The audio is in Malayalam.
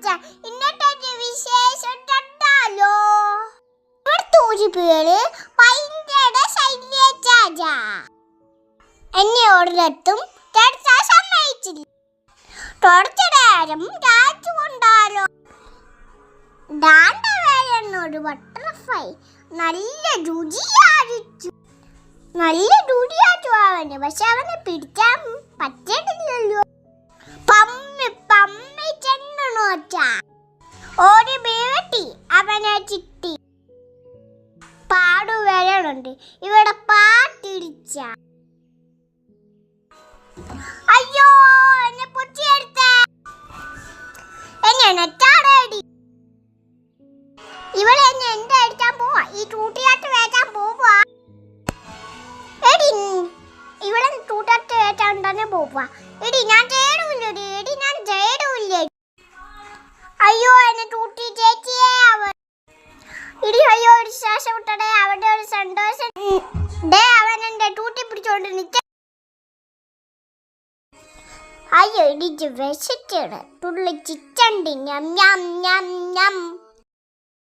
മച്ചാ, ഇന്നത്തെ വിശേഷം കണ്ടാലോ? ഇവിടുത്തെ ഒരു പേര് ഭയങ്കര ശല്യചാച. എന്നെ ഒരിടത്തും കേൾക്കാൻ സമ്മതിച്ചില്ല. കുറച്ചു നേരം രാജു കൊണ്ടാലോ. ഒരു ബട്ടർഫ്ലൈ നല്ല രുചിയായിരിച്ചു. അവന്, പക്ഷെ അവനെ പിടിക്കാൻ പറ്റണില്ലല്ലോ. പമ്മി പമ്മി ചെന്നോച്ച ഒരു ബേട്ടി അവനെ ചിട്ടി. പാടുവരളുണ്ട് ഇവിടെ പാട്ടിടിച്ച. അയ്യോ, എന്നെ പൊട്ടിയെടുത്ത എന്നെ ചാടേടി. ഇവിടെ എന്റെ അടിക്കാൻ പോവാ. ഈ ടൂട്ടിയാട്ട് വേറ്റാൻ പോവാ. എടി ഇവിടെ ടൂട്ടാട്ട് വേറ്റാൻ തന്നെ പോവാ. എടി ഞാൻ ചേരൂല്ലേ. അയ്യോ, എന്നെ ടൂട്ടി ചേച്ചിയെ ഇടി. അയ്യോ, ഒരു ശ്വാസം വിട്ടടേ. അവന്റെ ഒരു സന്തോഷം. അവൻ എന്റെ ടൂട്ടി പിടിച്ചോണ്ട് നിൽക്ക. അയ്യോ, ഇടിച്ച് വിശച്ചാണ് തുള്ളി ചിച്ചണ്ടി. ഞം ഞം ഞം ഞം.